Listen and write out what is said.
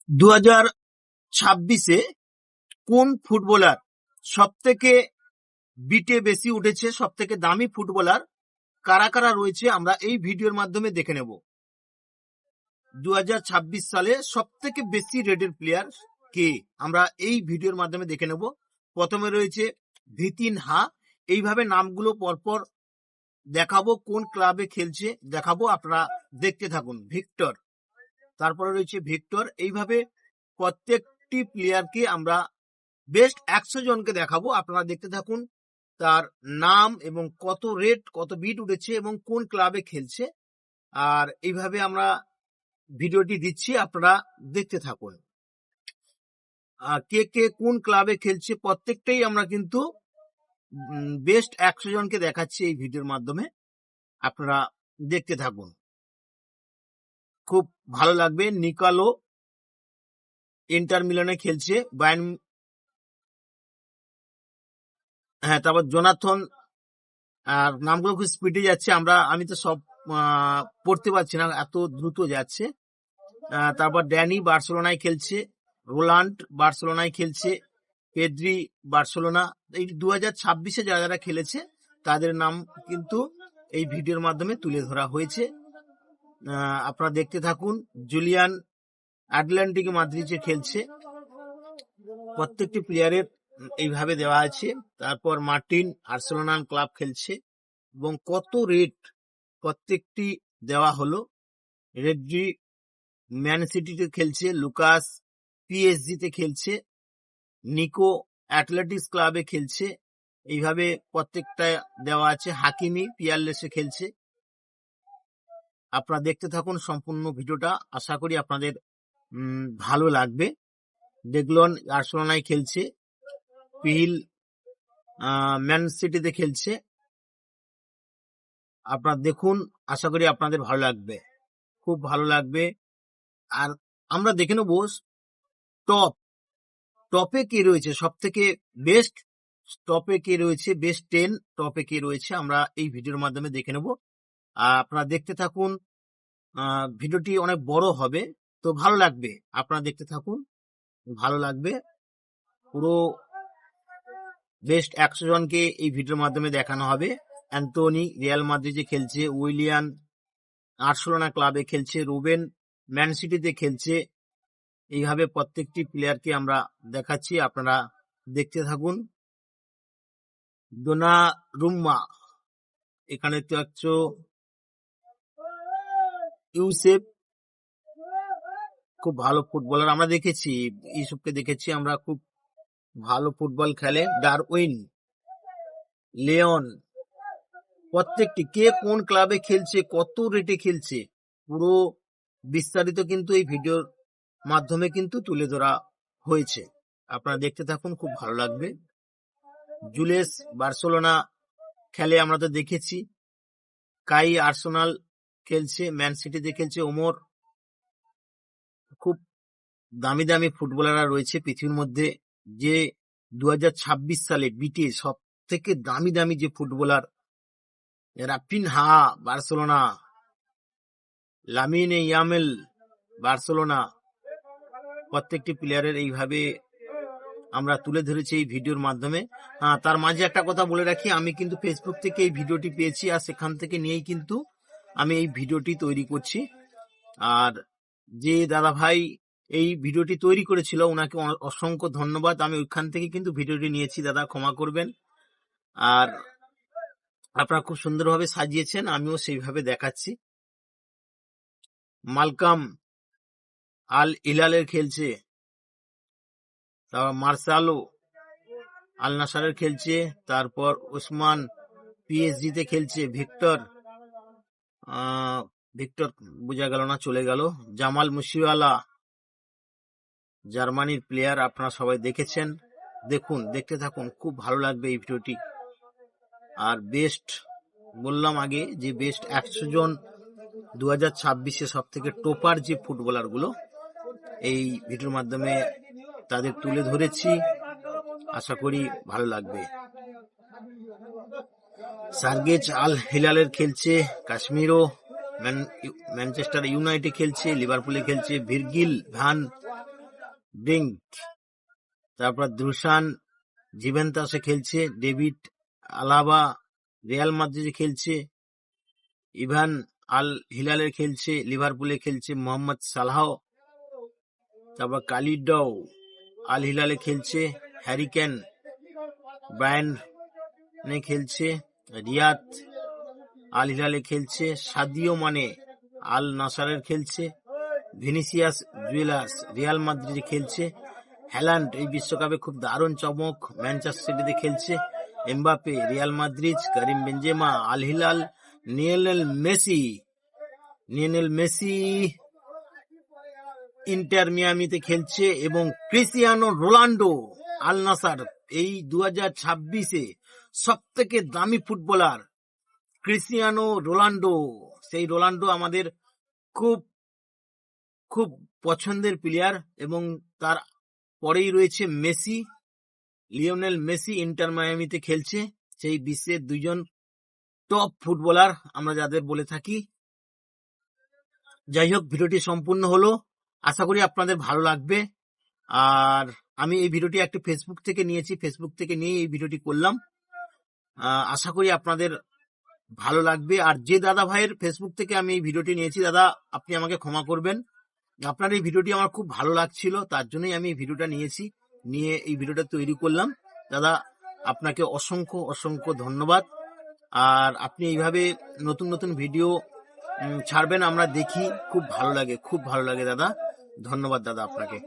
2026-এ কোন ফুটবলার সব থেকে বিটে বেশি উঠেছে, সব থেকে দামি ফুটবলার কারা কারা রয়েছে আমরা এই ভিডিওর মাধ্যমে দেখে নেব। 2026 সালে সব থেকে বেশি রেটেড প্লেয়ার কে আমরা এই ভিডিওর মাধ্যমে দেখে নেব। প্রথমে রয়েছে ভিতিন হা। এইভাবে নামগুলো পরপর দেখাবো, কোন ক্লাবে খেলছে দেখাবো, আপনারা দেখতে থাকুন। ভিক্টর, তারপরে রয়েছে ভিক্টর। এইভাবে প্রত্যেকটি প্লেয়ারকে আমরা বেস্ট 100 জনকে দেখাবো, আপনারা দেখতে থাকুন। তার নাম এবং কত রেট, কত বিট উঠেছে এবং কোন ক্লাবে খেলছে, আর এইভাবে আমরা ভিডিওটি দিচ্ছি, আপনারা দেখতে থাকুন। কে কে কোন ক্লাবে খেলছে প্রত্যেকটাই আমরা কিন্তু বেস্ট 100 জনকে দেখাচ্ছি এই ভিডিওর মাধ্যমে, আপনারা দেখতে থাকুন, খুব ভালো লাগবে। নিকালো ইন্টার মিলানে খেলছে, তারপর জোনাথন, আর নামগুলো খুব স্পিডে যাচ্ছে, আমি তো সব পড়তে পারছি না, এত দ্রুত যাচ্ছে। তারপর ড্যানি বার্সেলোনায় খেলছে, রোলান্ড বার্সেলোনায় খেলছে, পেদ্রি বার্সেলোনা। এই 2026-এ যারা যারা খেলেছে তাদের নাম কিন্তু এই ভিডিওর মাধ্যমে তুলে ধরা হয়েছে, আপনারা দেখতে থাকুন। জুলিয়ান আটলান্টিক মাদ্রিদে খেলছে, প্রত্যেকটি প্লেয়ারের এইভাবে দেওয়া আছে। তারপর মার্টিন আর্সেনাল ক্লাব খেলছে এবং কত রেট প্রত্যেকটি দেওয়া হলো। রেড্রি ম্যান সিটিতে খেলছে, লুকাস পিএসজিতে খেলছে, নিকো অ্যাথলেটিক্স ক্লাবে খেলছে, এইভাবে প্রত্যেকটা দেওয়া আছে। হাকিমি পিয়ারলেসে খেলছে। আপনারা দেখতে থাকুন সম্পূর্ণ ভিডিওটা, আশা করি আপনাদের ভালো লাগবে। ডেগলন বার্সেলোনায় খেলছে, পিল ম্যান সিটিতে খেলছে, আপনারা দেখুন, আশা করি আপনাদের ভালো লাগবে, খুব ভালো লাগবে। আর আমরা দেখে নেব টপে কে রয়েছে, সব থেকে বেস্ট টপে কে রয়েছে, বেস্ট 10 টপে কে রয়েছে, আমরা এই ভিডিওর মাধ্যমে দেখে নেব। আপনারা দেখতে থাকুন, ভিডিওটি অনেক বড় হবে, তো ভালো লাগবে, আপনারা দেখতে থাকুন, ভালো লাগবে। পুরো বেস্ট 100 জনকে এই ভিডিওর মাধ্যমে দেখানো হবে। অ্যান্টনি রিয়াল মাদ্রিদে খেলছে, উইলিয়ান আর্সেনাল ক্লাবে খেলছে, রুবেন ম্যান সিটিতে খেলছে, এইভাবে প্রত্যেকটি প্লেয়ারকে আমরা দেখাচ্ছি, আপনারা দেখতে থাকুন। দোনারুম্মা, এখানে তো হচ্ছে ইউসেফ, খুব ভালো ফুটবলার, আমরা দেখেছি ইউসুফকে দেখেছি আমরা, খুব ভালো ফুটবল খেলে। ডারউইন, লিওন, প্রত্যেকটি কে কোন ক্লাবে খেলছে, কত রেটে খেলছে, পুরো বিস্তারিত কিন্তু এই ভিডিওর মাধ্যমে কিন্তু তুলে ধরা হয়েছে, আপনারা দেখতে থাকুন, খুব ভালো লাগবে। জুলেস বার্সেলোনা খেলে, আমরা তো দেখেছি। কাই আর্সেনাল খেলছে, ম্যান সিটিতে খেলছে। ওমর, খুব দামি দামি ফুটবলাররা রয়েছে পৃথিবীর মধ্যে, যে 2026 সালে বিটে সব থেকে দামি দামি যে footballer, Raphinha Barcelona, Lamine Yamal Barcelona, প্রত্যেকটি প্লেয়ারের এইভাবে আমরা তুলে ধরেছি এই ভিডিওর মাধ্যমে। তার মাঝে একটা কথা বলে রাখি, আমি কিন্তু ফেসবুক থেকে এই ভিডিওটি পেয়েছি, আর সেখান থেকে নিয়েই কিন্তু আমি এই ভিডিওটি তৈরি করছি। আর যে দাদা ভাই এই ভিডিওটি তৈরি করেছিল, ওনাকে অসংখ্য ধন্যবাদ, আমি ওইখান থেকে কিন্তু ভিডিওটি নিয়েছি, দাদা ক্ষমা করবেন। আর আপনারা খুব সুন্দরভাবে সাজিয়েছেন, আমিও সেইভাবে দেখাচ্ছি। মালকাম আল হিলালের খেলছে, তারপর মার্সালো আল নাসারের খেলছে, তারপর ওসমান পিএসজিতে খেলছে। ভিক্টর বোঝা গেল না, চলে গেল। জামাল মুশিওয়ালা জার্মানির প্লেয়ার, আপনারা সবাই দেখেছেন, দেখুন, দেখতে থাকুন, খুব ভালো লাগবে এই ভিডিওটি। আর বেস্ট বললাম আগে যে বেস্ট 100 জন 2026-এ সব থেকে টপার যে ফুটবলার গুলো, এই ভিডিওর মাধ্যমে তাদের তুলে ধরেছি, আশা করি ভালো লাগবে। সার্গেজ আল হিলালের খেলছে, কাশ্মীরও ম্যানচেস্টার ইউনাইটেড খেলছে, লিভারপুলে খেলছে। ভির্জিল ভ্যান ব্রিঙ্ক, তারপর দুশান জিভেন্টাসে খেলছে, ডেভিড আলাবা রিয়াল মাদ্রিদে খেলছে, ইভান আল হিলালে খেলছে, লিভারপুলে খেলছে, মোহাম্মদ সালাহ, তারপর কালিডাও আল হিলালে খেলছে, হ্যারিকেন ব্রায়ানে খেলছে, রিয়াদ আল হিলালে খেলছে, সাদিও মানে আল নাসারের খেলছে, ভিনিসিয়াস জুয়েলাস রিয়াল মাদ্রিদে খেলছে, হ্যালান্ড এই বিশ্বকাপে খুব দারুণ চমক ম্যানচেস্টার সিটিতে খেলছে, Mbappe Real Madrid, Karim Benzema Al Hilal, Lionel Messi Inter মিয়ামিতে খেলছে এবং ক্রিস্টিয়ানো রোনাল্ডো আল নাসার। এই 2026-এ সব থেকে দামি ফুটবলার ক্রিস্টিয়ানো রোনাল্ডো। সেই রোনাল্ডো আমাদের খুব খুব পছন্দের প্লেয়ার এবং তার পরেই রয়েছে মেসি, লিওনেল মেসি ইন্টার মায়ামিতে খেলছে। সেই বিশ্বের দুজন টপ ফুটবলার আমরা যাদের বলে থাকি। যাই হোক, ভিডিওটি সম্পূর্ণ হলো, আশা করি আপনাদের ভালো লাগবে। আর আমি এই ভিডিওটি একটা ফেসবুক থেকে নিয়েছি, ফেসবুক থেকে নিয়ে এই ভিডিওটি করলাম। আশা করি আপনাদের ভালো লাগবে। আর যে দাদা ভাইয়ের ফেসবুক থেকে আমি এই ভিডিওটি নিয়েছি, দাদা আপনি আমাকে ক্ষমা করবেন। আপনার এই ভিডিওটি আমার খুব ভালো লাগছিল, তার জন্যই আমি এই ভিডিওটা নিয়ে এই ভিডিওটা তৈরি করলাম। দাদা আপনাকে অসংখ্য অসংখ্য ধন্যবাদ। আর আপনি এইভাবে নতুন নতুন ভিডিও ছাড়বেন, আমরা দেখি, খুব ভালো লাগে দাদা। ধন্যবাদ দাদা আপনাকে।